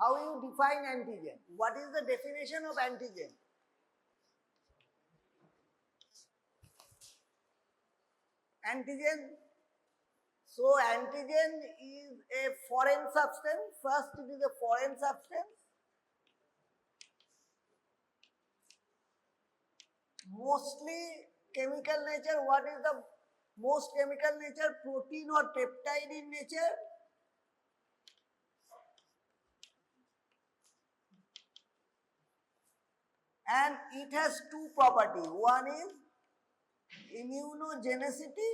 How you define antigen? What is the definition of antigen? Antigen. So antigen is a foreign substance. First it is a foreign substance. Mostly chemical nature. What is the most chemical nature? Protein or peptide in nature. And it has two properties. One is immunogenicity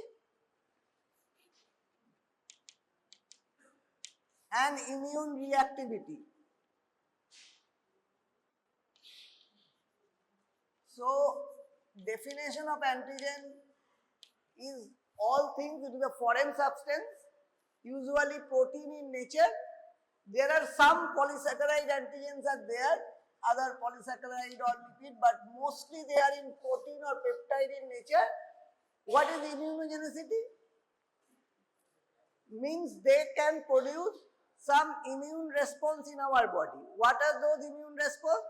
and immune reactivity. So, definition of antigen is all things. It is a foreign substance, usually protein in nature. There are some polysaccharide antigens are there, other polysaccharide or lipid, but mostly they are in protein or peptide in nature. What is immunogenicity? Means they can produce some immune response in our body. What are those immune response?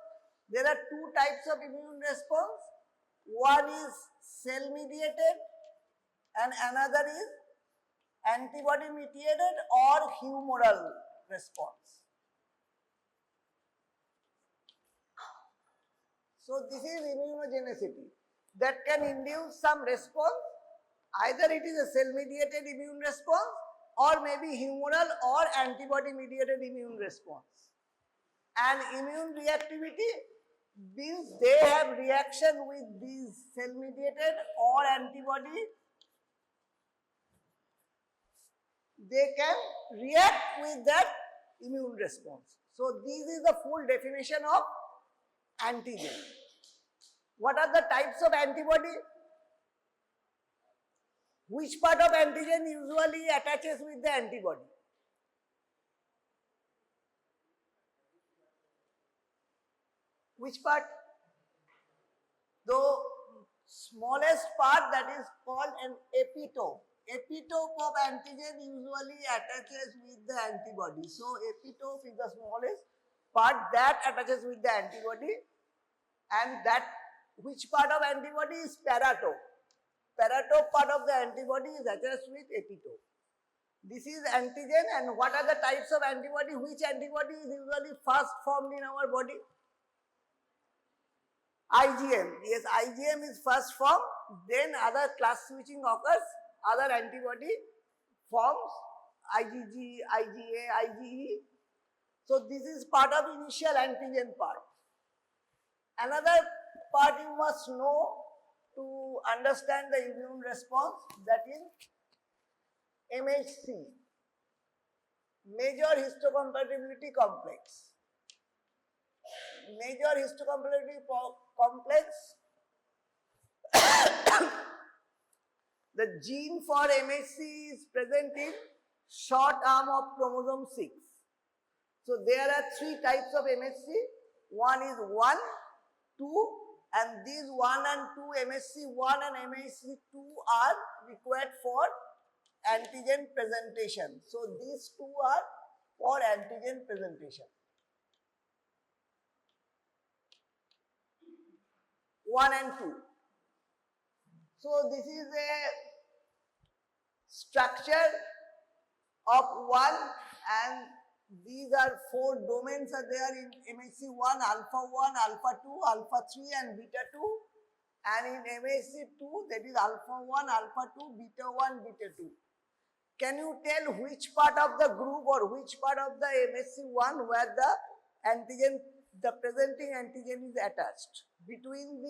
There are two types of immune response. One is cell mediated and another is antibody mediated or humoral response. So this is immunogenicity that can induce some response. Either it is a cell mediated immune response or maybe humoral or antibody mediated immune response. And immune reactivity means they have reaction with these cell mediated or antibody. They can react with that immune response. So this is the full definition of antigen. What are the types of antibody? Which part of antigen usually attaches with the antibody? Which part? The smallest part, that is called an epitope. Epitope of antigen usually attaches with the antibody. So epitope is the smallest part that attaches with the antibody, and that which part of antibody is paratope. Paratope part of the antibody is attached with epitope. This is antigen. And what are the types of antibody? Which antibody is usually first formed in our body? IgM. Yes, IgM is first formed, then other class switching occurs, other antibody forms, IgG, IgA, IgE. So this is part of initial antigen part. Another part you must know to understand the immune response, that is MHC, major histocompatibility complex. Major histocompatibility complex, the gene for MHC is present in short arm of chromosome 6. So there are three types of MHC. One is 1, 2, and these 1 and 2, MHC1 and MHC2 are required for antigen presentation. So these two are for antigen presentation. 1 and 2. So this is a structure of 1, and these are 4 domains are there in MHC1, alpha 1, alpha 2, alpha 3 and beta 2. And in MHC2, that is alpha 1, alpha 2, beta 1, beta 2. Can you tell which part of the group or which part of the MHC1 where the antigen, the presenting antigen is attached? Between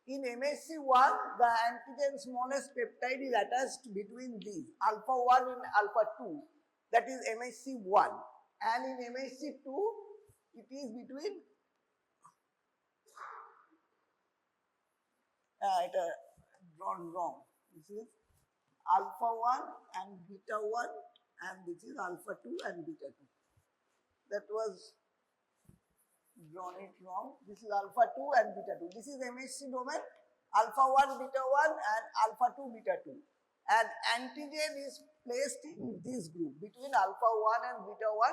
in MHC1, the antigen smallest peptide is attached between these, alpha 1 and alpha 2, that is MHC1. And in MHC2, it is between, drawn wrong. This is alpha 1 and beta 1, and this is alpha 2 and beta 2. That was drawn it wrong. This is alpha 2 and beta 2. This is MHC domain, alpha 1, beta 1 and alpha 2, beta 2. And antigen is placed in this group between alpha 1 and beta 1.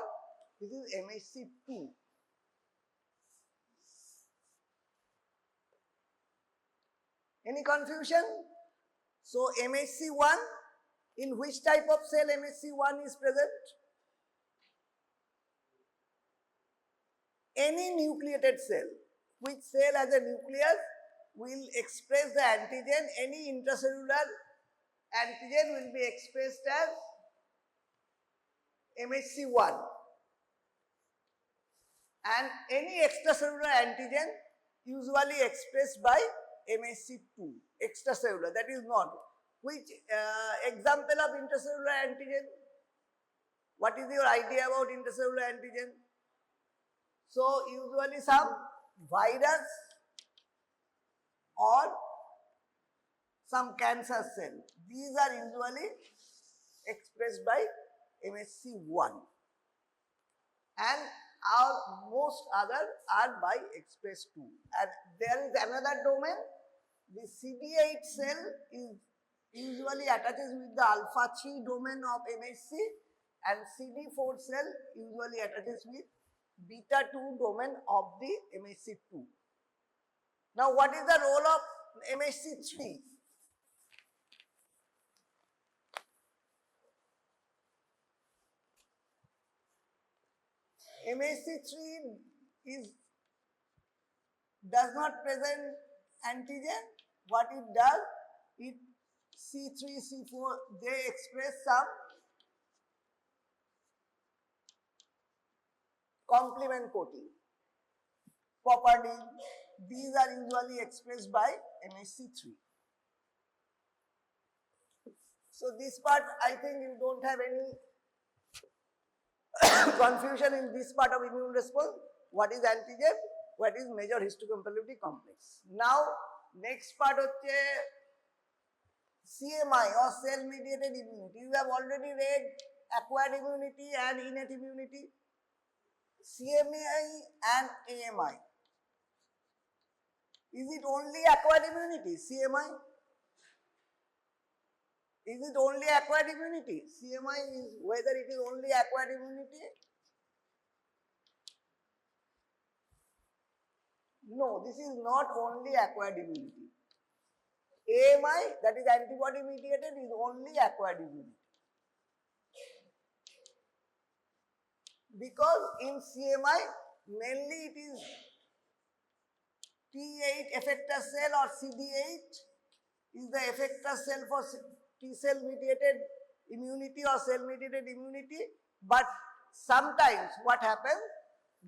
This is MHC2. Any confusion? So MHC1, in which type of cell MHC1 is present? Any nucleated cell. Which cell has a nucleus will express the antigen. Any intracellular antigen will be expressed as MHC1. And any extracellular antigen usually expressed by MHC2, extracellular, that is not. Which example of intracellular antigen? What is your idea about intracellular antigen? So usually some virus or some cancer cell. These are usually expressed by MHC1. And our most other are by express 2. And there is another domain. The CD8 cell is usually attaches with the alpha 3 domain of MHC, and CD4 cell usually attaches with beta 2 domain of the MHC2. Now what is the role of MHC3? MHC3 does not present antigen. What it does, it C3, C4, they express some complement protein property. These are usually expressed by MHC3. So this part, I think you don't have any confusion in this part of immune response. What is antigen? What is major histocompatibility complex? Now, next part of CMI or cell mediated immunity. You have already read acquired immunity and innate immunity. CMI and AMI. Is it only acquired immunity? CMI? Is it only acquired immunity? CMI is whether it is only acquired immunity? No, this is not only acquired immunity. AMI, that is antibody mediated, is only acquired immunity. Because in CMI, mainly it is T8 effector cell or CD8 is the effector cell for T cell mediated immunity or cell mediated immunity. But sometimes what happens,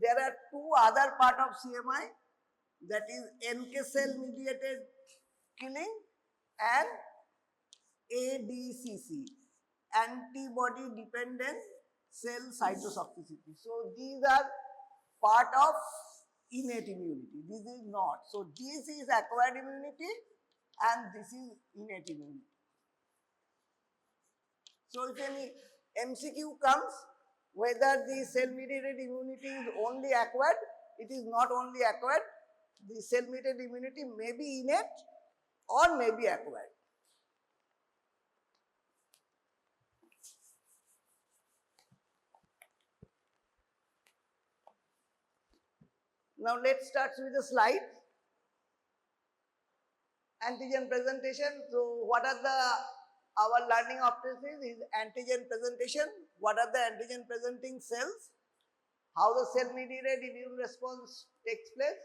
there are two other part of CMI, that is NK cell mediated killing and ADCC, antibody dependent cell cytotoxicity. So these are part of innate immunity. This is not. So this is acquired immunity and this is innate immunity. So if any MCQ comes, whether the cell mediated immunity is only acquired, it is not only acquired. The cell mediated immunity may be innate or may be acquired. Now let's start with the slide. Antigen presentation. So what are our learning objectives is antigen presentation. What are the antigen presenting cells? How the cell mediated immune response takes place,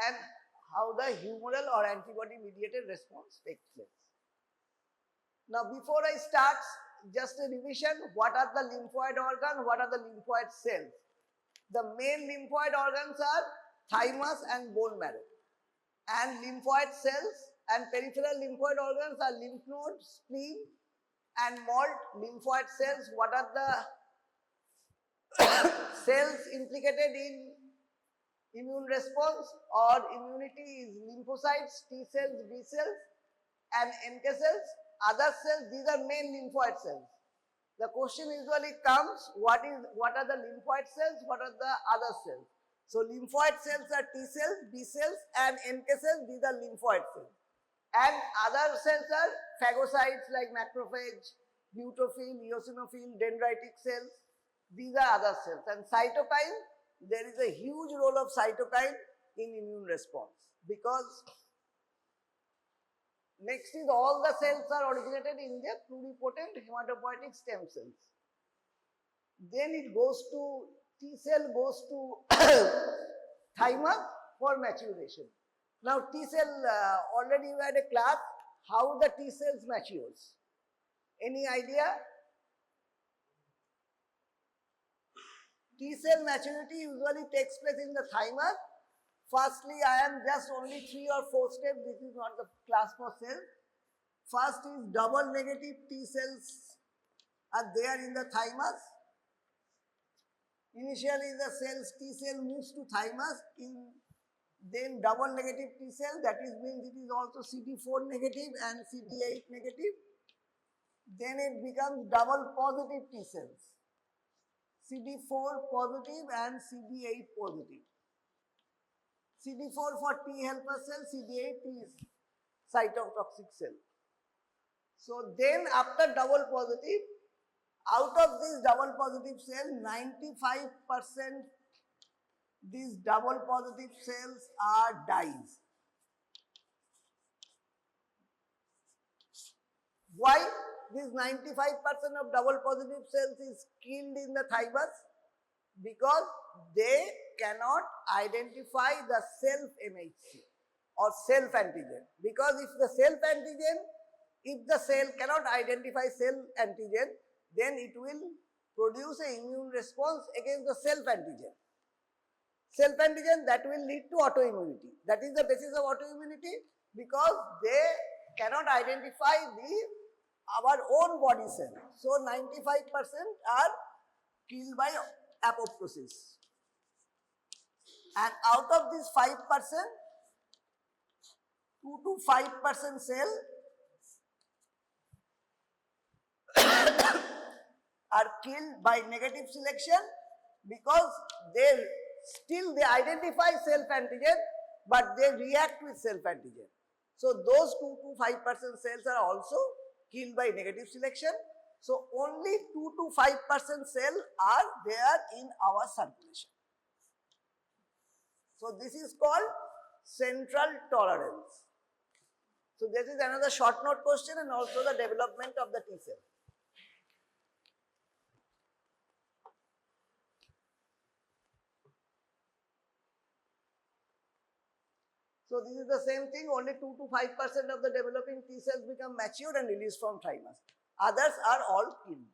and how the humoral or antibody mediated response takes place. Now before I start, just a revision, what are the lymphoid organs, what are the lymphoid cells? The main lymphoid organs are thymus and bone marrow, and lymphoid cells and peripheral lymphoid organs are lymph nodes, spleen and MALT. Lymphoid cells, what are the cells implicated in immune response or immunity is lymphocytes, T cells, B cells and NK cells. Other cells, these are main lymphoid cells. The question usually comes, what are the lymphoid cells, what are the other cells? So lymphoid cells are T cells, B cells and NK cells, these are lymphoid cells. And other cells are phagocytes like macrophage, neutrophil, eosinophil, dendritic cells. These are other cells. And cytokine, there is a huge role of cytokine in immune response, because next is all the cells are originated in the pluripotent hematopoietic stem cells. Then it goes to, T cell goes to thymus for maturation. Now T cell, already you had a class how the T cells matures. Any idea? T cell maturity usually takes place in the thymus. Firstly, I am just only 3 or 4 steps. This is not the class for cell. First is double negative T cells are there in the thymus. Initially, the cells T cell moves to thymus, then double negative T cell, that means it is also CD4 negative and CD8 negative. Then it becomes double positive T cells, CD4 positive and CD8 positive. CD4 for T helper cell, CD8 is cytotoxic cell. So then after double positive, out of this double positive cell, 95% these double positive cells are dyes. Why this 95% of double positive cells is killed in the thymus? Because they cannot identify the self MHC or self antigen. Because if the cell cannot identify self antigen, then it will produce an immune response against the self antigen. Self antigen, that will lead to autoimmunity. That is the basis of autoimmunity, because they cannot identify our own body cell. So 95% are killed by apoptosis. And out of this 5%, 2 to 5% cell are killed by negative selection, because they identify self antigen, but they react with self antigen. So those 2 to 5% cells are also killed by negative selection. So only 2 to 5% cells are there in our circulation. So this is called central tolerance. So this is another short note question, and also the development of the T cell. So this is the same thing, only 2 to 5% of the developing T cells become matured and released from thymus. Others are all killed.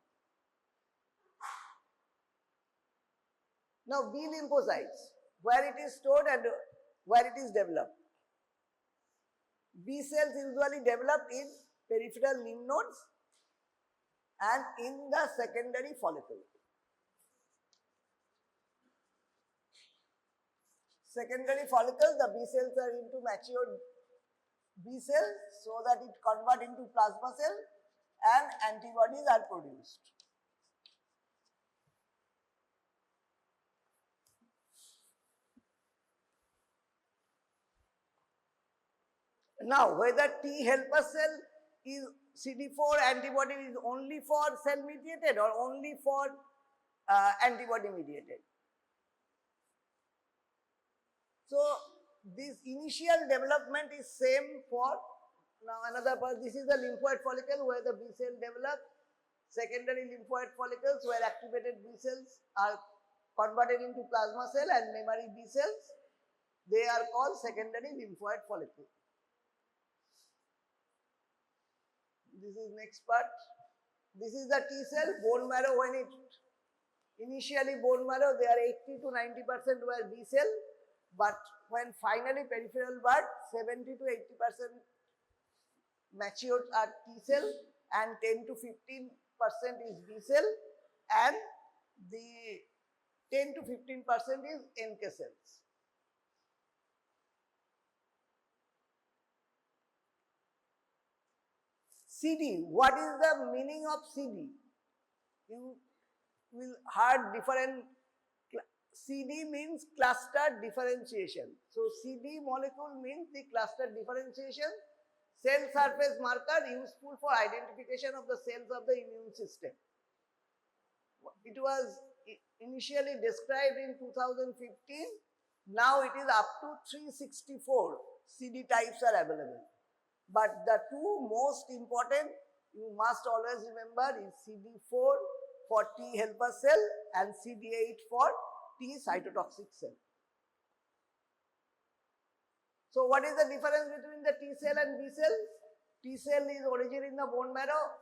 Now B lymphocytes, where it is stored and where it is developed. B cells usually develop in peripheral lymph nodes and in the secondary follicle. Secondary follicles, the B cells are into matured B cells, so that it converts into plasma cell and antibodies are produced. Now, whether T helper cell is CD4 antibody is only for cell mediated or only for antibody mediated. So this initial development is same for, now another part, this is the lymphoid follicle where the B cell develop. Secondary lymphoid follicles where activated B cells are converted into plasma cell and memory B cells. They are called secondary lymphoid follicle. This is next part. This is the T cell, bone marrow. When it initially bone marrow, they are 80 to 90% were B cell, but when finally peripheral blood, 70 to 80% matured are T cell and 10 to 15% is B cell, and the 10 to 15% is NK cells. CD, what is the meaning of CD? You will heard different, CD means cluster differentiation. So CD molecule means the cluster differentiation, cell surface marker useful for identification of the cells of the immune system. It was initially described in 2015. Now it is up to 364 CD types are available. But the two most important you must always remember is CD4 for T helper cell and CD8 for T cytotoxic cell. So what is the difference between the T cell and B cell? T cell is originated in the bone marrow.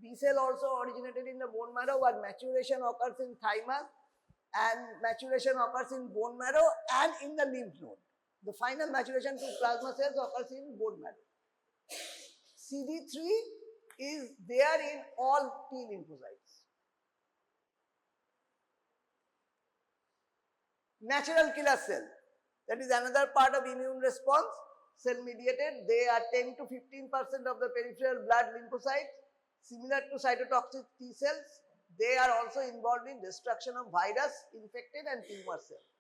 B cell also originated in the bone marrow, but maturation occurs in thymus and maturation occurs in bone marrow and in the lymph node. The final maturation to plasma cells occurs in bone marrow. CD3 is there in all T lymphocytes. Natural killer cell, that is another part of immune response, cell mediated. They are 10 to 15% of the peripheral blood lymphocytes. Similar to cytotoxic T cells, they are also involved in destruction of virus, infected and tumor cells.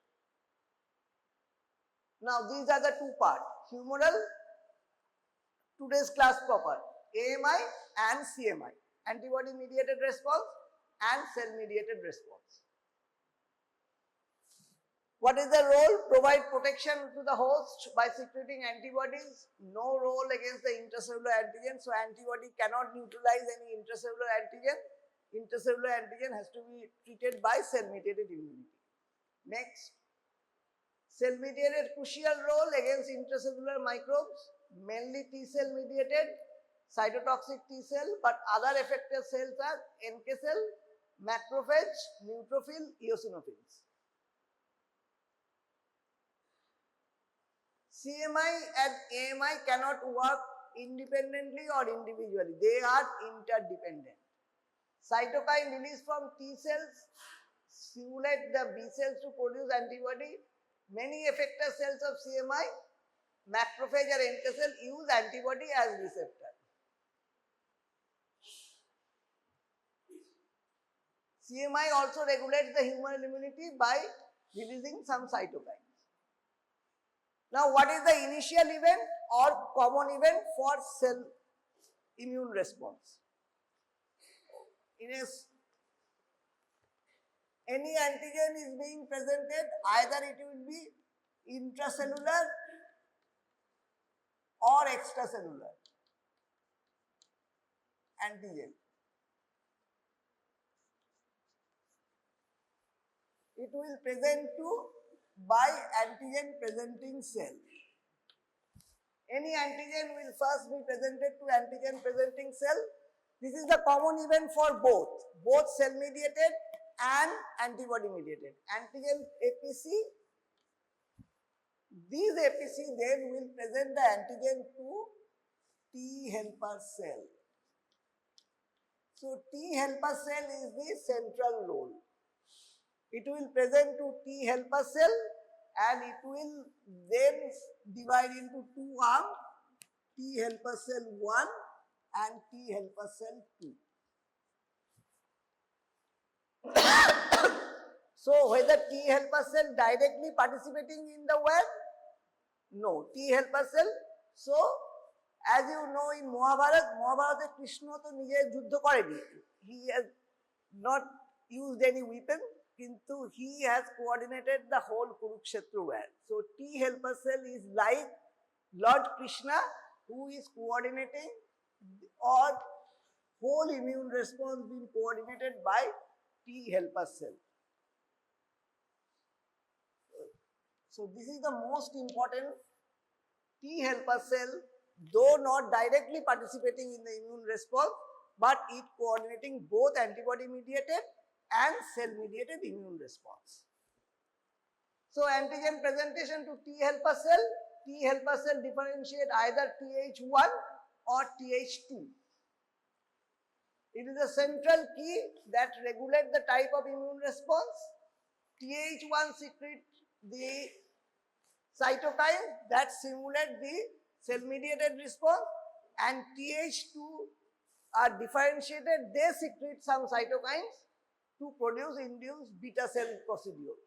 Now these are the two parts, humoral, today's class proper, AMI and CMI, antibody mediated response and cell mediated response. What is the role? Provide protection to the host by secreting antibodies. No role against the intracellular antigen. So antibody cannot neutralize any intracellular antigen. Intracellular antigen has to be treated by cell mediated immunity. Next, cell mediated crucial role against intracellular microbes, mainly T cell mediated, cytotoxic T cell, but other effector cells are NK cell, macrophage, neutrophil, eosinophils. CMI and AMI cannot work independently or individually. They are interdependent. Cytokine released from T cells stimulate the B cells to produce antibody. Many effector cells of CMI, macrophage or NK cell use antibody as receptor. CMI also regulates the humoral immunity by releasing some cytokines. Now, what is the initial event or common event for cell immune response? Any antigen is being presented, either it will be intracellular or extracellular antigen. It will present to by antigen presenting cell. Any antigen will first be presented to antigen presenting cell. This is the common event for both cell mediated and antibody mediated. Antigen APC, these APC then will present the antigen to T helper cell. So T helper cell is the central role. It will present to T helper cell and it will then divide into two arms, T helper cell 1 and T helper cell 2. So whether T helper cell directly participating in the web? No, T helper cell. So as you know in Mahabharata Krishna to nije juddha koreni. He has not used any weapon. Kintu he has coordinated the whole Kurukshetra war. So T helper cell is like Lord Krishna who is coordinating or whole immune response being coordinated by T helper cell. So this is the most important. T helper cell, though not directly participating in the immune response, but it coordinating both antibody mediated and cell mediated immune response. So antigen presentation to T helper cell differentiate either Th1 or Th2. It is a central key that regulates the type of immune response. Th1 secrete the cytokine that simulate the cell mediated response, and Th2 are differentiated, they secrete some cytokines to produce induced beta cell procedure.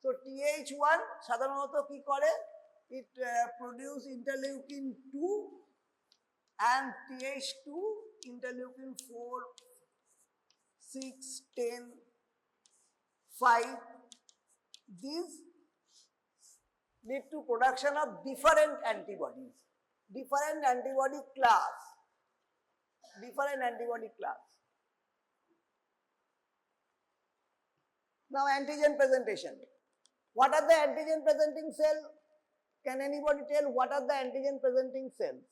So Th1 সাধারণত কি করে? It produce interleukin 2 and Th2 interleukin 4 6, 10, 5, these lead to production of different antibodies, different antibody class. Now antigen presentation. What are the antigen presenting cells? Can anybody tell what are the antigen presenting cells?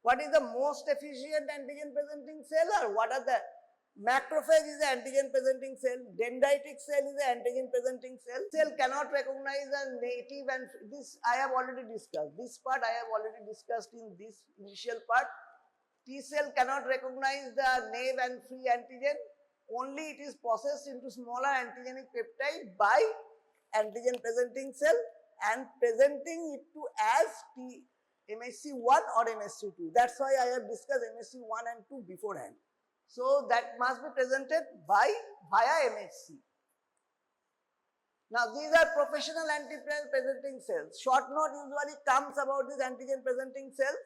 What is the most efficient antigen presenting cell, or what are the macrophage is the antigen presenting cell, dendritic cell is the antigen presenting cell. Cell cannot recognize a native, and this I have already discussed. This part I have already discussed in this initial part. T cell cannot recognize the naive and free antigen. Only it is processed into smaller antigenic peptide by antigen presenting cell and presenting it to as MHC1 or MHC2. That's why I have discussed MHC1 and 2 beforehand. So that must be presented via MHC. Now these are professional antigen presenting cells. Short note usually comes about this antigen presenting cell.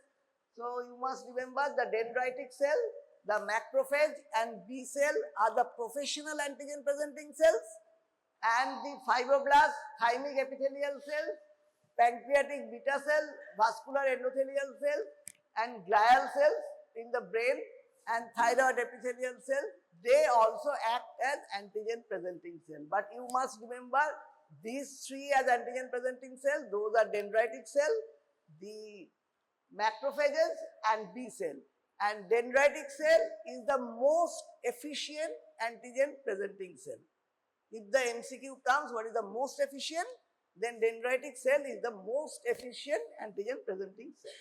So you must remember the dendritic cell, the macrophage and B cell are the professional antigen presenting cells, and the fibroblast, thymic epithelial cell, pancreatic beta cell, vascular endothelial cell and glial cells in the brain and thyroid epithelial cell, they also act as antigen presenting cell. But you must remember these three as antigen presenting cell, those are dendritic cell, the macrophages and B cell. And dendritic cell is the most efficient antigen presenting cell. If the MCQ comes, what is the most efficient? Then dendritic cell is the most efficient antigen presenting cell.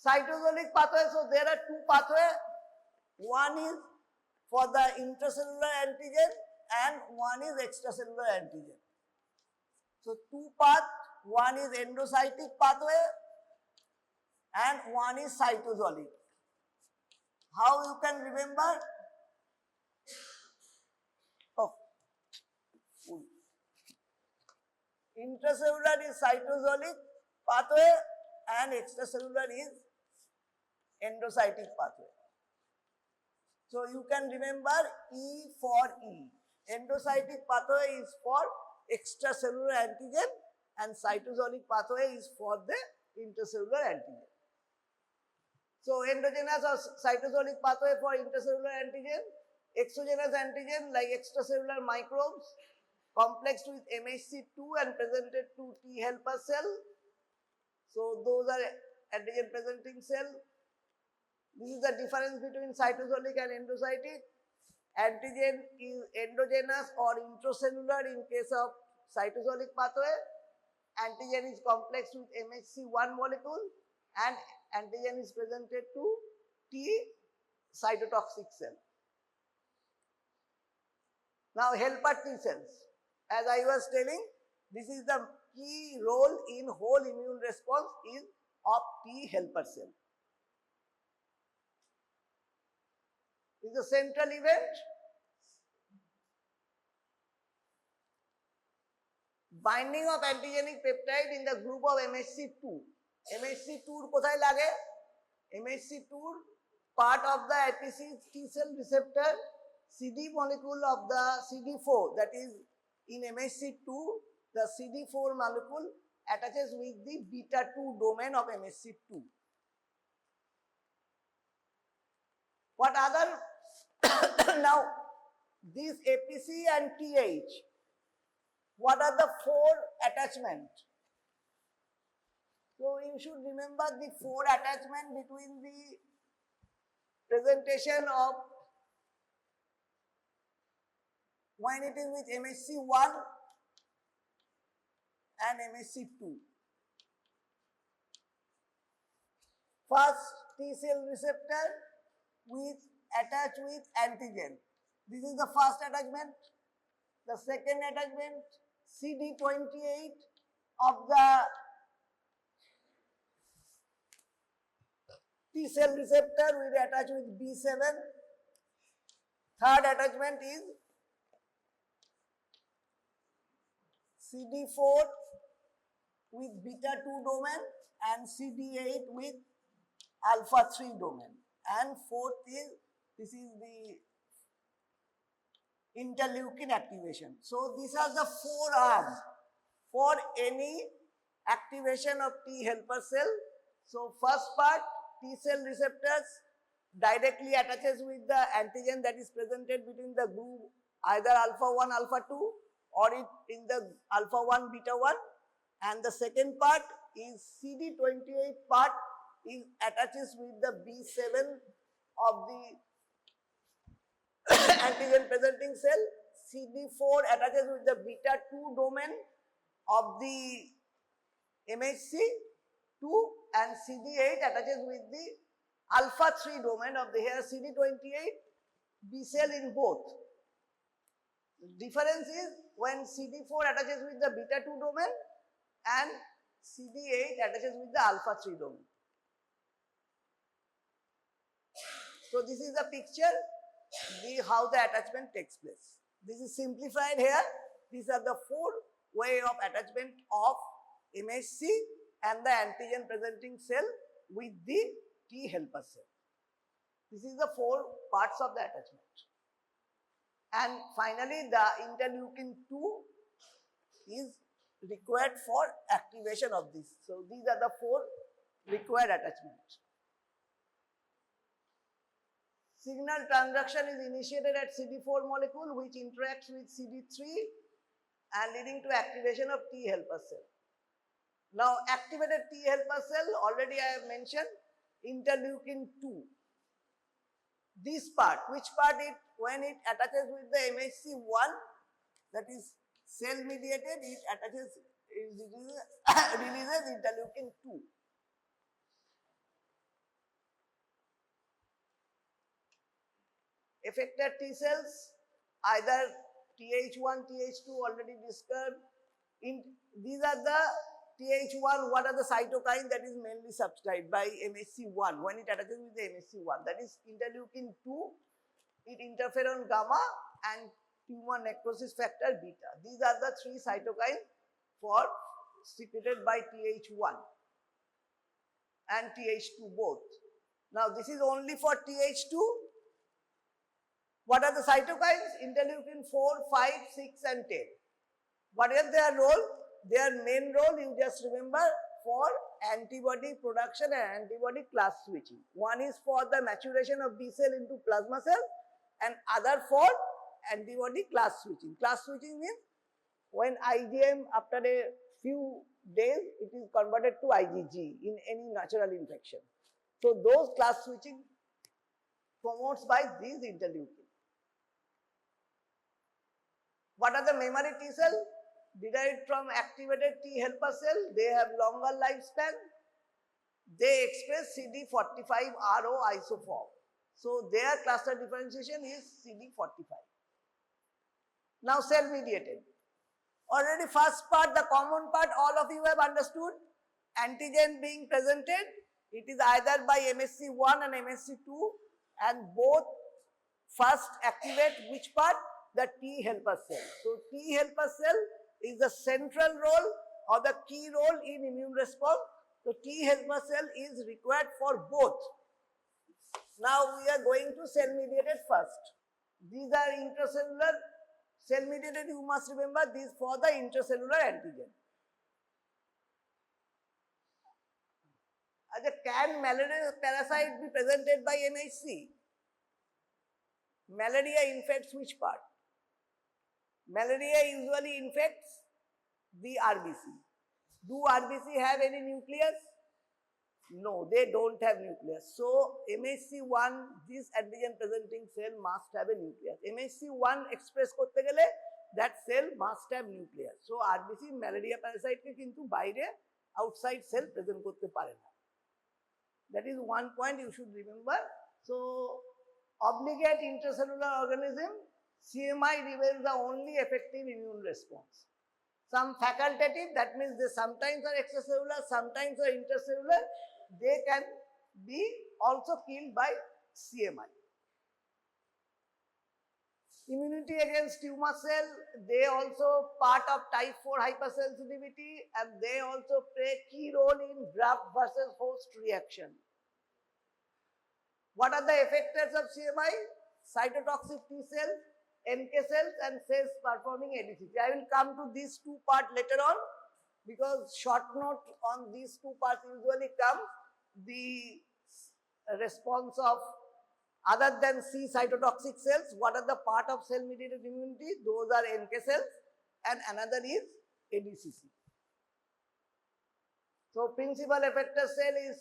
Cytosolic pathway, so there are two pathways. One is for the intracellular antigen and one is extracellular antigen. So two paths, one is endocytic pathway and one is cytosolic. How you can remember? Oh. Intracellular is cytosolic pathway and extracellular is endocytic pathway. So you can remember E for E. Endocytic pathway is for extracellular antigen and cytosolic pathway is for the intracellular antigen. So endogenous or cytosolic pathway for intracellular antigen, exogenous antigen like extracellular microbes complexed with MHC2 and presented to T helper cell. So those are antigen presenting cell. This is the difference between cytosolic and endocytic. Antigen is endogenous or intracellular in case of cytosolic pathway. Antigen is complex with MHC1 molecule and antigen is presented to T cytotoxic cell. Now helper T cells. As I was telling, this is the key role in whole immune response is of T helper cell. This is the central event. Binding of antigenic peptide in the group of MHC2. MHC2 কোথায় লাগে? MHC2 part of the epicene T cell receptor CD molecule of the CD4, that is in MHC2 the CD4 molecule attaches with the beta 2 domain of MHC2. What other now this APC and TH, what are the four attachments? So you should remember the four attachments between the presentation of when it is with MHC1 and MHC2. First T cell receptor with attached with antigen. This is the first attachment. The second attachment CD28 of the T cell receptor will attach with B7. Third attachment is CD4 with beta 2 domain and CD8 with alpha 3 domain. And fourth is, this is the interleukin activation. So these are the 4 arms for any activation of T helper cell. So first part, T cell receptors directly attaches with the antigen that is presented between the group either alpha 1, alpha 2 or in the alpha 1, beta 1. And the second part is CD28 part is attaches with the B7 of the antigen presenting cell. CD4 attaches with the beta 2 domain of the MHC2 and CD8 attaches with the alpha 3 domain of the here CD28 B cell in both. The difference is when CD4 attaches with the beta 2 domain and CD8 attaches with the alpha 3 domain. So this is the picture, how the attachment takes place. This is simplified here. These are the 4 way of attachment of MHC and the antigen presenting cell with the T helper cell. This is the 4 parts of the attachment. And finally, the interleukin 2 is required for activation of this. So these are the 4 required attachments. Signal transduction is initiated at CD4 molecule which interacts with CD3 and leading to activation of T helper cell. Now activated T helper cell, already I have mentioned, interleukin 2. This part, which part when it attaches with the MHC1, that is cell mediated, it attaches, releases interleukin 2. Effector T cells, either Th1, Th2 already discussed. These are the Th1, what are the cytokines that is mainly subscribed by MHC1 when it attaches with the MHC1, that is interleukin 2, it interferon gamma and tumor necrosis factor beta. These are the 3 cytokines for secreted by Th1 and Th2 both. Now this is only for Th2. What are the cytokines? Interleukin 4, 5, 6 and 10. What is their role? Their main role, you just remember, for antibody production and antibody class switching. One is for the maturation of B cell into plasma cell and other for antibody class switching. Class switching means when IgM after a few days it is converted to IgG in any natural infection. So those class switching promotes by these interleukins. What are the memory T cell? Derived from activated T helper cell, they have longer lifespan. They express CD45RO isoform. So their cluster differentiation is CD45. Now cell mediated. Already first part, the common part, all of you have understood. Antigen being presented, it is either by MHC1 and MHC2 and both first activate which part? The T helper cell. So T helper cell is the central role or the key role in immune response. So T helper cell is required for both. Now we are going to cell mediated first. These are intracellular, cell mediated, you must remember, these for the intracellular antigen. Can malaria parasite be presented by MHC? Malaria infects which part? Malaria usually infects the RBC. Do RBC have any nucleus? No, they don't have nucleus. So MHC1, this antigen presenting cell must have a nucleus. MHC1 express korte gele, that cell must have nucleus. So RBC malaria parasite ke kintu baire outside cell present korte pare na. That is one point you should remember. So obligate intracellular organism, CMI remains the only effective immune response. Some facultative, that means they sometimes are extracellular, sometimes are intracellular, they can be also killed by CMI. Immunity against tumor cell, they also part of type 4 hypersensitivity and they also play key role in graft versus host reaction. What are the effectors of CMI? Cytotoxic T cells, NK cells and cells performing ADCC. I will come to these two parts later on because short note on these two parts usually come the response of other than C cytotoxic cells. What are the part of cell mediated immunity? Those are NK cells and another is ADCC. So principal effector cell is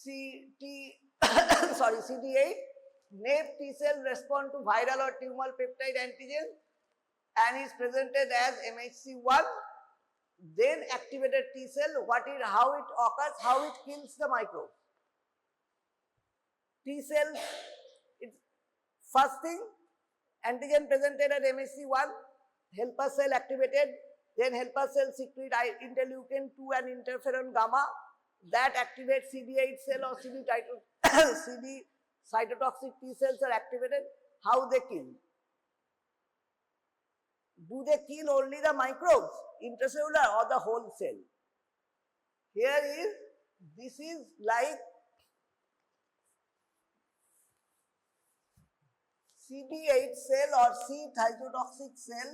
CD8. NAPE T cell respond to viral or tumoral peptide antigen and is presented as MHC1. Then activated T cell, how it occurs, how it kills the microbes. T cells, it's first thing, antigen presented at MHC1, helper cell activated, then helper cell secrete interleukin 2 and interferon gamma that activates CD8 cell or CD cytotoxic T cells are activated. How they kill? Do they kill only the microbes, intracellular or the whole cell? This is like CD8 cell or C cytotoxic cell,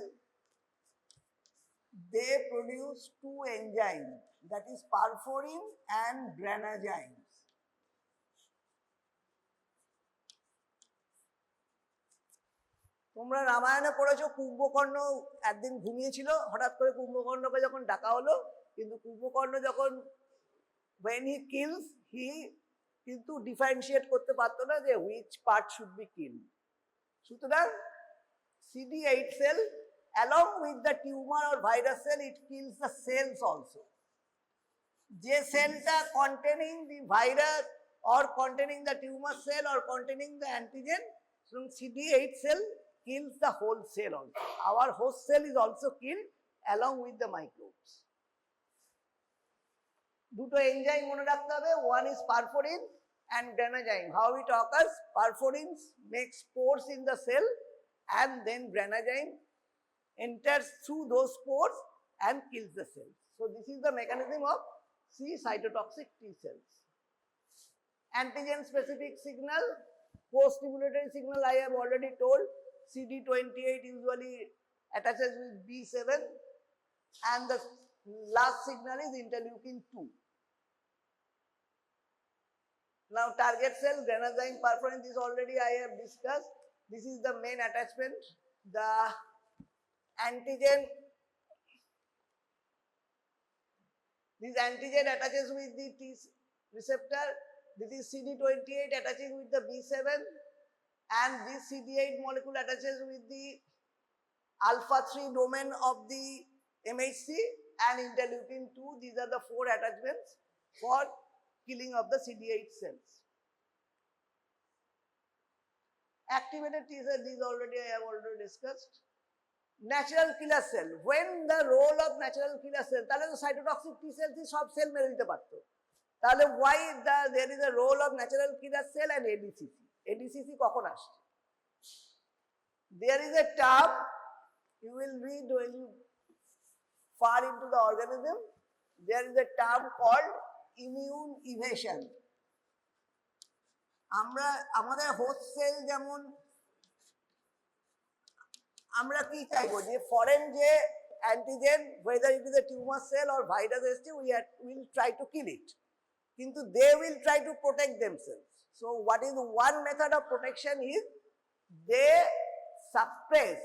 they produce two enzymes, that is perforin and granazymes. তোমরা রামায়ণে পড়েছো কুম্ভকর্ণ একদিন ঘুমিয়েছিল, হঠাৎ করে কুম্ভকর্ণকে যখন ডাকা হলো, কিন্তু কুম্ভকর্ণ যখন when he kills he কিন্তু ডিফারেন্সিয়েট করতে পারতো না যে which part should be killed. সুতরাং CD8 cell along with the tumor or virus cell it kills the cells also. যে সেলটা containing the virus or containing the tumor cell or containing the antigen, so CD8 cell kills the whole cell also. Our host cell is also killed along with the microbes. দুটো enzyme মনে রাখতে হবে, one is perforin and granazyme. How it occurs? Perforin makes pores in the cell and then granazyme enters through those pores and kills the cells. So this is the mechanism of C cytotoxic T cells. Antigen specific signal, co-stimulatory signal I have already told. CD28 usually attaches with B7 and the last signal is interleukin 2. Now target cell, granazyme, perforin, this already I have discussed. This is the main attachment. The antigen, this antigen attaches with the T receptor. This is CD28 attaching with the B7 and this CD8 molecule attaches with the alpha 3 domain of the MHC and interleukin 2. These are the four attachments for killing of the CD8 cells. Activated T cell, these already I have already discussed. Natural killer cell, when the role of natural killer cell, তাহলে তো cytotoxic T cells সব sell মেরে দিতে পারতো, তাহলে why there is a role of natural killer cell and ADCC? ADCC কখন আসছে? There is a term you will read when you far into the organism. There is a term called immune evasion. আমরা আমাদের host cell যেমন আমরা কি চাইবো যে foreign যে antigen whether it is a tumor cell or virus এসছে we will try to kill it, কিন্তু they will try to protect themselves. So what is one method of protection is they suppress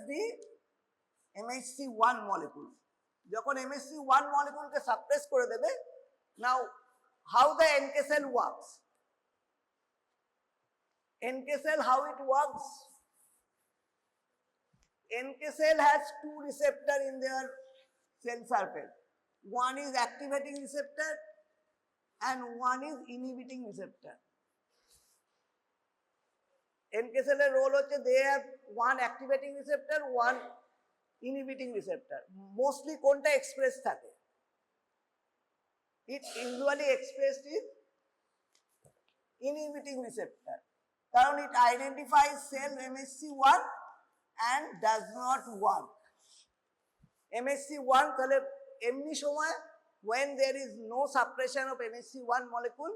the MHC1 molecule. যখন MHC1 moleculeকে suppress করে দেবে, now how the NK cell works? NK cell, how it works? NK cell has two receptors in their cell surface. One is activating receptor and one is inhibiting receptor. NK cell এর role হচ্ছে they have one activating receptor, one inhibiting receptor. Mostly কোনটা express থাকে? It usually expressed is inhibiting receptor. কারণ it identifies cell MHC1 and does not work. MHC1 তাহলে এমনি সময় when there is no suppression of MHC1 molecule,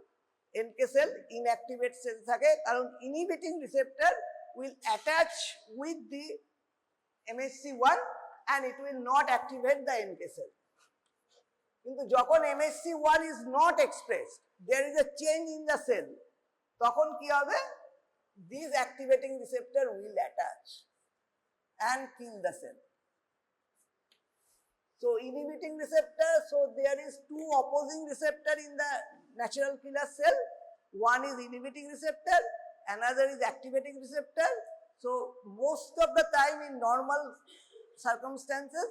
NK cell inactivate cell থাকে কারণ inhibiting receptor will attach with the MHC1 and it will not activate the NK cell. কিন্তু যখন MHC1 is not expressed, there is a change in the cell, তখন কি হবে? This activating receptor will attach and kill the cell. So inhibiting receptor, so there is two opposing receptor in the natural killer cell. One is inhibiting receptor, another is activating receptor. So most of the time in normal circumstances,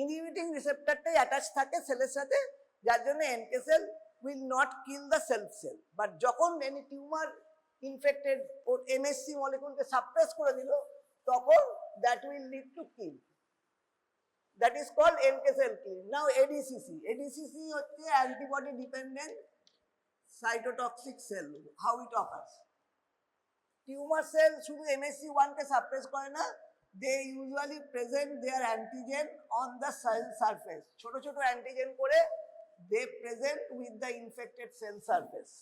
inhibiting receptor tie attach থাকে সেলের সাথে, যার জন্য NK cell will not kill the self cell. But যখন any tumor infected or MHC molecule K suppress করে দিল, তখন that will lead to kill. That is called NK cell killing. Now ADCC. ADCC হচ্ছে antibody dependent cytotoxic cell. How it occurs? Tumor cell শুধু MHC1 কে suppress করে না, they usually present their antigen on the cell surface. ছোট ছোট antigen করে they present with the infected cell surface.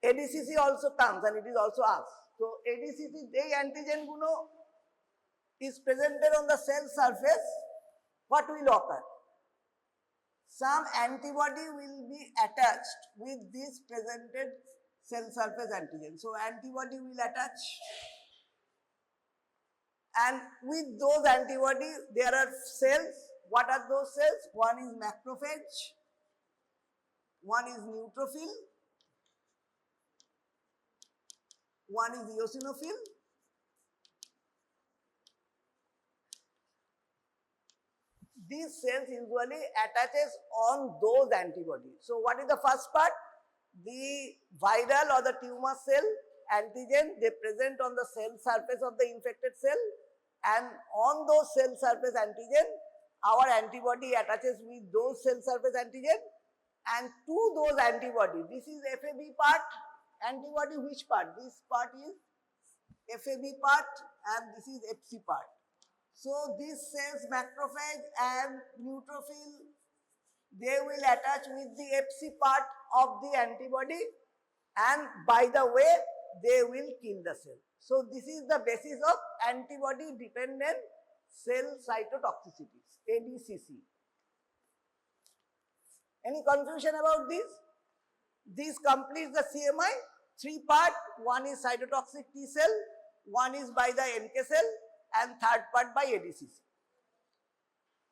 ADCC also comes and it is also asked. So ADCC এই antigen গুলো is presented on the cell surface, what will occur? Some antibody will be attached with this presented cell surface antigen. So antibody will attach, and with those antibody there are cells. What are those cells? One is macrophage, one is neutrophil, one is eosinophil, these cells usually attaches on those antibodies. So what is the first part? The viral or the tumor cell antigen, they present on the cell surface of the infected cell, and on those cell surface antigen, our antibody attaches with those cell surface antigen, and to those antibody, this is FAB part, antibody which part? This part is FAB part and this is FC part. So these cells, macrophage and neutrophil, they will attach with the FC part of the antibody, and by the way, they will kill the cell. So this is the basis of antibody dependent cell cytotoxicity, ADCC. Any confusion about this? This completes the CMI, 3 part. One is cytotoxic T cell, one is by the NK cell, and third part by ADCC.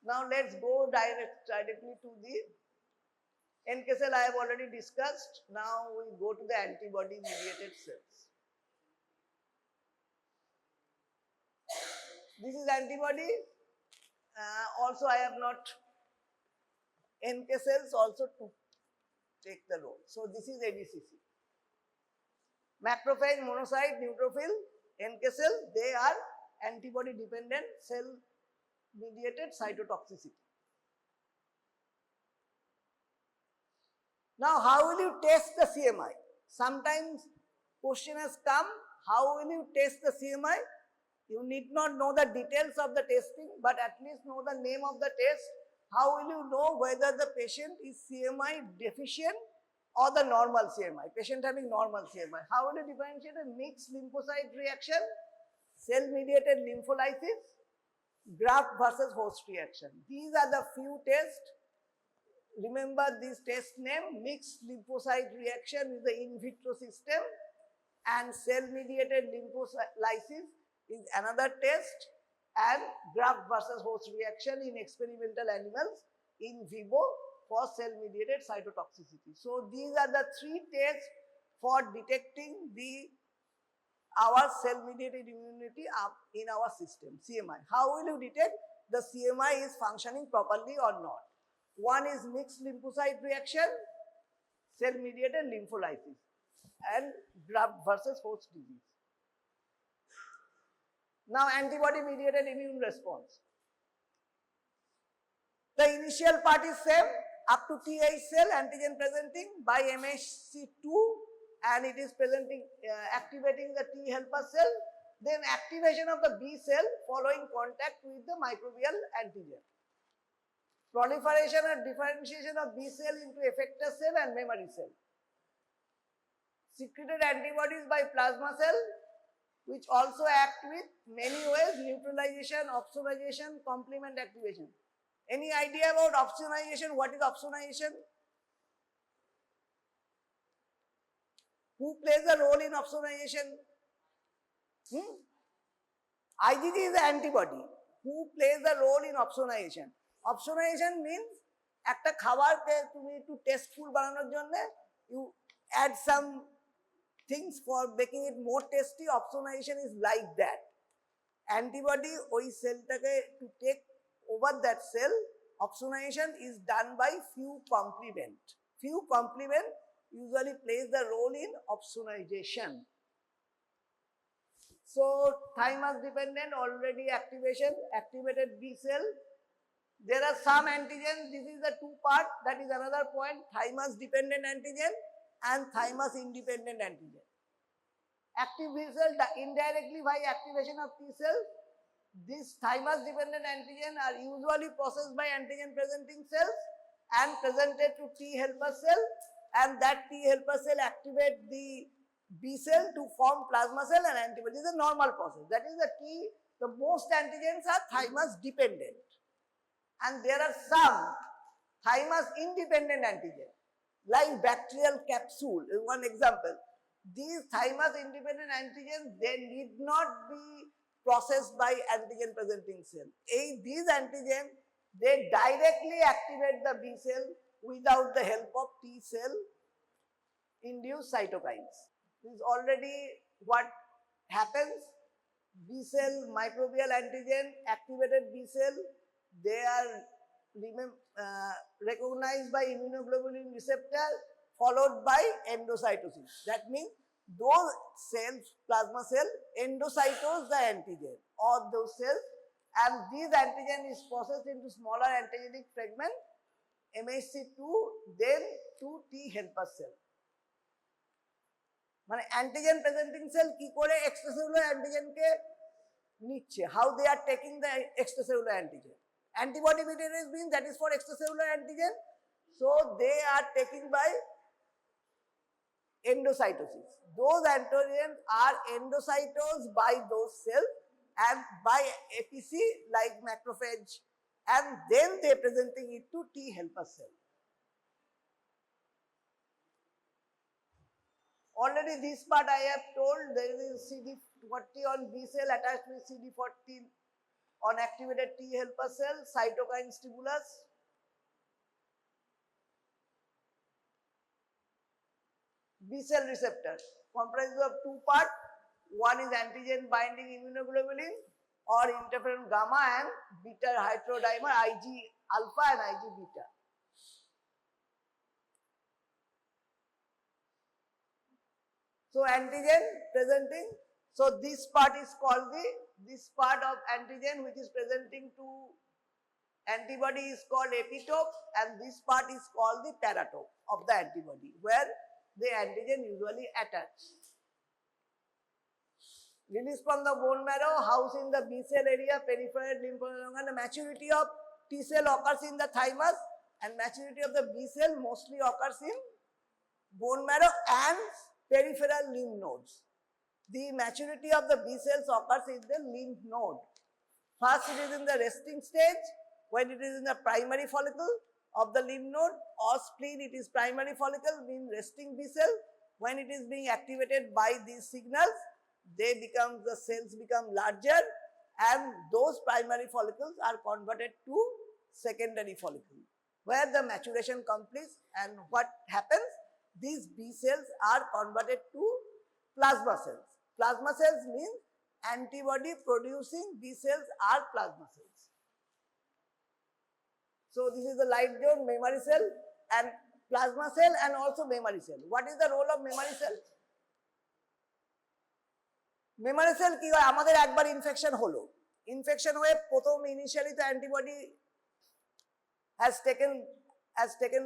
Now let's go directly to the NK cell. I have already discussed. Now we go to the antibody mediated cells. This is antibody. Also I have not, NK cells also to take the role. So this is ADCC. Macrophage, monocyte, neutrophil, NK cell, they are antibody dependent cell mediated cytotoxicity. Now how will you test the CMI? Sometimes question has come, how will you test the CMI? You need not know the details of the testing, but at least know the name of the test. How will you know whether the patient is CMI deficient or the normal CMI? Patient having normal CMI. How will you differentiate a mixed lymphocyte reaction, cell-mediated lympholysis, graft versus host reaction? These are the few tests. Remember this test name, mixed lymphocyte reaction is the in vitro system, and cell-mediated lympholysis is another test, and graft versus host reaction in experimental animals in vivo for cell-mediated cytotoxicity. So these are the 3 tests for detecting our cell-mediated immunity in our system, CMI. How will you detect the CMI is functioning properly or not? One is mixed lymphocyte reaction, cell-mediated lympholysis, and graft versus host disease. Now antibody-mediated immune response. The initial part is same, up to Th cell antigen presenting by MHC2, and it is presenting, activating the T helper cell, then activation of the B cell following contact with the microbial antigen. Proliferation and differentiation of B cell into effector cell and memory cell. Secreted antibodies by plasma cell, which also act with many ways: neutralization, opsonization, complement activation. Any idea about opsonization? What is opsonization? Who plays a role in opsonization? IgG is the antibody. Who plays a role in opsonization? Opsonization means একটা খাবারকে তুমি একটু tasteful বানানোর জন্য you add some things for making it more tasty. Opsonization is like that. Antibody ওই সেলটাকে to take over that cell, opsonization is done by few complement. Few complement usually plays the role in opsonization. So thymus dependent already activation, activated B cell. There are some antigens. This is the two part. That is another point. Thymus dependent antigen and thymus independent antigen. Active B cell indirectly by activation of T cell. These thymus dependent antigen are usually processed by antigen presenting cells and presented to T helper cell, and that T helper cell activate the B cell to form plasma cell and antibody. This is a normal process. That is the key. The most antigens are thymus dependent. And there are some thymus independent antigen, like bacterial capsule is one example. These thymus independent antigens, they need not be processed by antigen presenting cell. These antigens, they directly activate the B cell without the help of T cell induced cytokines. This is already what happens. B cell microbial antigen, activated B cell, they are recognized by immunoglobulin receptor followed by endocytosis. That means those cells, plasma cell, endocytose the antigen of those cells, and this antigen is processed into smaller antigenic fragment, MHC2, then to T helper cell. মানে antigen presenting sell কি করে extracellular অ্যান্টিজেনকে নিচ্ছে, how they are taking the extracellular antigen. Antibody mediated means that is for extracellular antigen, so they are taken by endocytosis. Those antigens are endocytosed by those cells and by APC like macrophage, and then they are presenting it to T helper cell. Already this part I have told. There is CD40 on B cell attached with CD40 on activated T helper cell, cytokine stimulus. B cell receptor comprises of two parts. One is antigen binding immunoglobulin or interferon gamma and beta heterodimer Ig alpha and Ig beta. So antigen presenting, so this part is called this part of antigen which is presenting to antibody is called epitope, and this part is called the paratope of the antibody, where the antigen usually attach. Release from the bone marrow, house in the B cell area, peripheral lymph node, and the maturity of T cell occurs in the thymus, and maturity of the B cell mostly occurs in bone marrow and peripheral lymph nodes. The maturity of the B cells occurs in the lymph node. First it is in the resting stage, when it is in the primary follicle of the lymph node, or spleen it is primary follicle being resting B cell. When it is being activated by these signals, the cells become larger, and those primary follicles are converted to secondary follicle, where the maturation completes. And what happens? These B cells are converted to plasma cells. Plasma cells means antibody producing B cells are plasma cells. So this is the light zone, memory cell and plasma cell, and also memory cell. What is the role of memory cell? Memory cell কি হয়, আমাদের একবার infection হলো, infection হয়ে প্রথম initially তো antibody has taken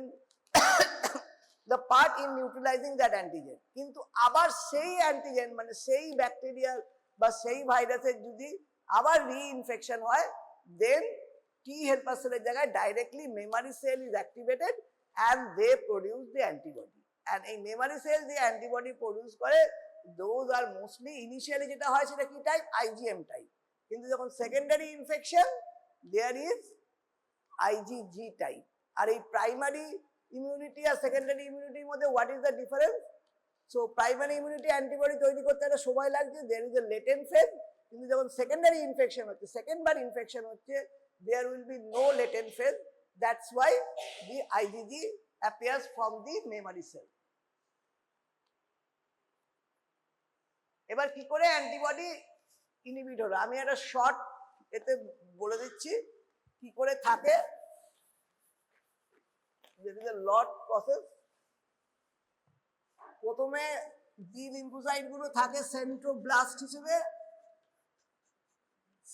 the part in neutralizing that antigen, কিন্তু আবার সেই অ্যান্টিজেন মানে সেই ব্যাকটেরিয়া বা সেই ভাইরাসের যদি আবার রিইনফেকশন হয়, then T helper cell directly memory cell is activated and they produce the antibody. And in memory cell the antibody produce করে, those are mostly initially যেটা হয় সেটা কি type IgM type, কিন্তু যখন secondary infection there is IgG type. আর এই primary immunity আর secondary immunity মধ্যে what is the difference? So primary immunity antibody তৈরি করতে একটা সময় লাগছে, there is a latent phase, কিন্তু যখন secondary infection হচ্ছে, second বার infection হচ্ছে, there will be no latent phase. That's why the IgG appears from the memory cell. এবার কি করে অ্যান্টিবডি ইনহিবিট হলো, আমি একটা শর্ট এতে বলে দিচ্ছি কি করে থাকে। This is a lot process. প্রথমে জি লিম্ফোসাইট গুলো থাকে সেন্ট্রোব্লাস্ট হিসেবে,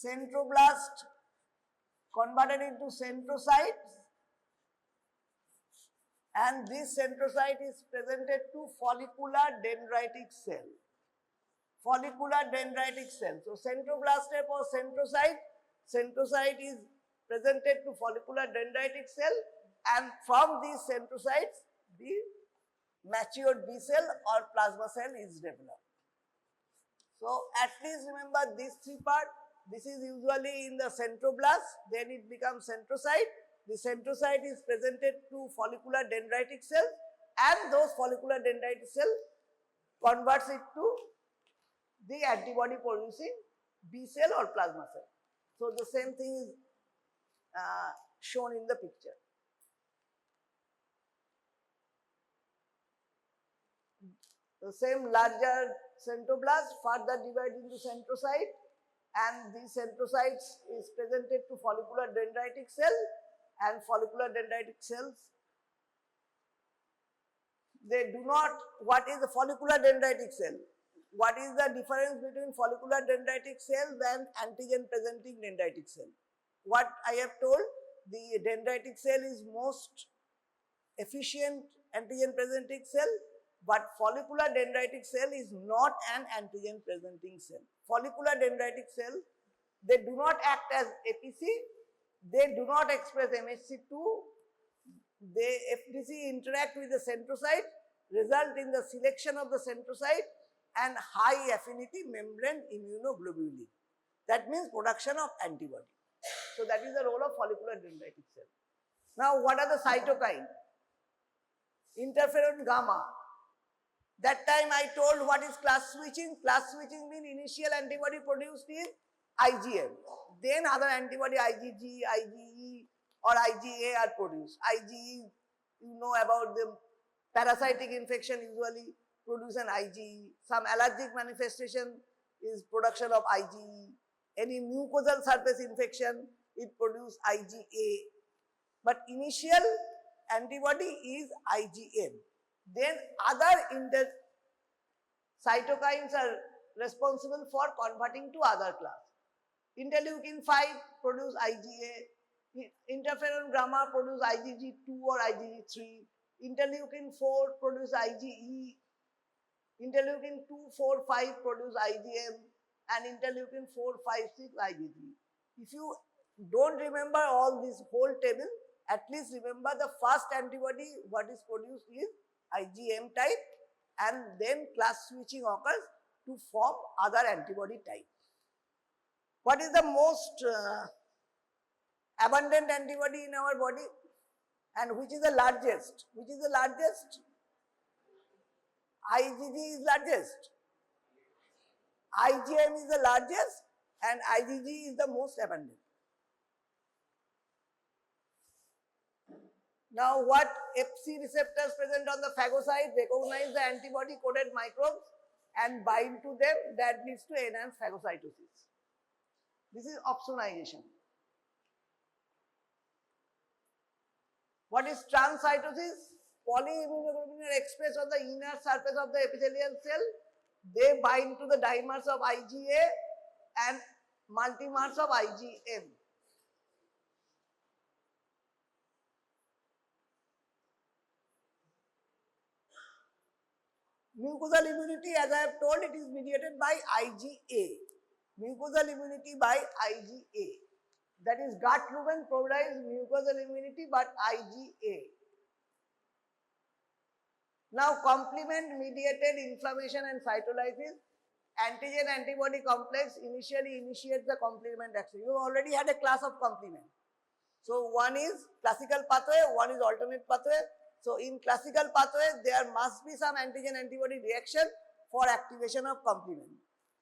সেন্ট্রোব্লাস্ট converted into centrocytes, and this centrocyte is presented to follicular dendritic cell. Follicular dendritic cell. So centroblast for centrocyte, centrocyte is presented to follicular dendritic cell, and from these centrocytes the matured B cell or plasma cell is developed. So at least remember these three parts. This is usually in the centroblast, then it becomes centrocyte. The centrocyte is presented to follicular dendritic cell, and those follicular dendritic cell converts it to the antibody producing B cell or plasma cell. So the same thing is shown in the picture. The same larger centroblast further divided into centrocyte, and these centrocytes is presented to follicular dendritic cell, and follicular dendritic cells, they do not, what is the follicular dendritic cell? What is the difference between follicular dendritic cells and antigen presenting dendritic cell? What I have told, the dendritic cell is most efficient antigen presenting cell, but follicular dendritic cell is not an antigen presenting cell. Follicular dendritic cell, they do not act as APC, they do not express MHC2, they FDC interact with the centrocyte, result in the selection of the centrocyte and high affinity membrane immunoglobulin. That means production of antibody. So that is the role of follicular dendritic cell. Now what are the cytokines? Interferon gamma. That time I told what is class switching. Class switching means initial antibody produced is IgM. Then other antibody IgG, IgE or IgA are produced. IgE, you know about the parasitic infection usually produce an IgE. Some allergic manifestation is production of IgE. Any mucosal surface infection, it produces IgA. But initial antibody is IgM. Then other cytokines are responsible for converting to other class. Interleukin 5 produce IgA, interferon gamma produce IgG2 or IgG3, interleukin 4 produce IgE, interleukin 2, 4, 5 produce IgM, and interleukin 4, 5, 6 IgG. If you don't remember all this whole table, at least remember the first antibody what is produced is IgM type, and then class switching occurs to form other antibody type. What is the most abundant antibody in our body, and which is the largest? Which is the largest? IgG is largest. IgM is the largest, and IgG is the most abundant. Now what Fc receptors present on the phagocyte recognize the antibody coded microbes and bind to them, that leads to enhanced phagocytosis. This is opsonization. What is transcytosis? Polyimmunoglobulin are expressed on the inner surface of the epithelial cell. They bind to the dimers of IgA and multimers of IgM. Mucosal immunity, as I have told, it is mediated by IgA. Mucosal immunity by IgA. that is gut-Leuven polarized mucosal immunity, but IgA. Now complement mediated inflammation and cytolysis. Antigen antibody complex initially initiates the complement action. You already had a class of complement. So one is classical pathway, one is alternate pathway. So in classical pathway, there must be some antigen antibody reaction for activation of complement.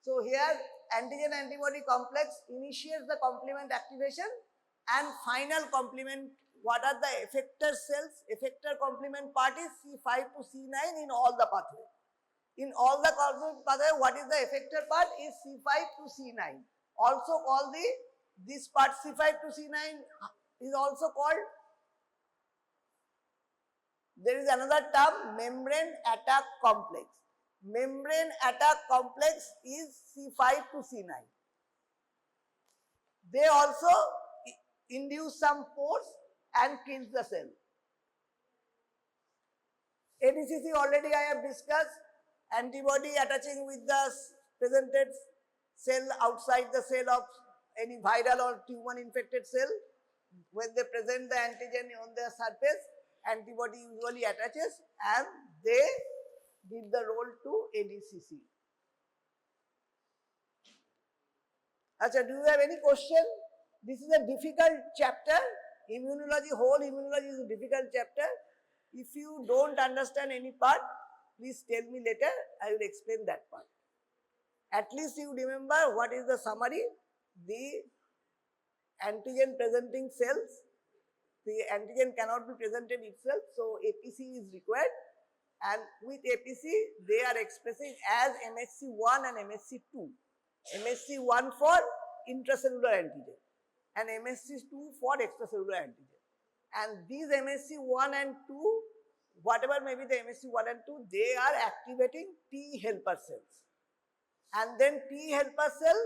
So here antigen antibody complex initiates the complement activation, and final complement, what are the effector cells? Effector complement part is C5 to C9 in all the pathway. In all the complement pathway, what is the effector part is C5 to C9. Also called this part C5 to C9 is also called, there is another term, membrane attack complex. Membrane attack complex is C5 to C9. They also induce some pores and kills the cell. ADCC already I have discussed, antibody attaching with the presented cell outside the cell of any viral or tumor infected cell. When they present the antigen on their surface, antibody usually attaches and they give the role to ADCC. Achha, do you have any question? This is a difficult chapter. Immunology, whole immunology is a difficult chapter. If you don't understand any part, please tell me later, I will explain that part. At least you remember what is the summary. The antigen presenting cells, the antigen cannot be presented itself, so APC is required, and with APC they are expressing as MHC1 and MHC2. MHC1 for intracellular antigen and MHC2 for extracellular antigen. And these MHC1 and 2, whatever may be the MHC1 and 2, they are activating T helper cells. And then T helper cell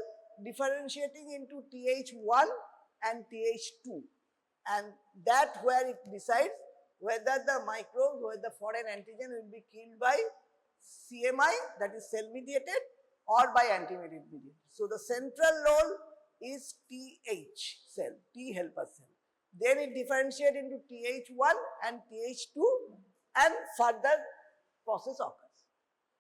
differentiating into Th1 and Th2. And that where it decides whether the microbes, whether the foreign antigen will be killed by CMI, that is cell mediated, or by antigen mediated. So the central role is Th cell, T helper cell. Then it differentiates into Th1 and Th2 and further process occurs.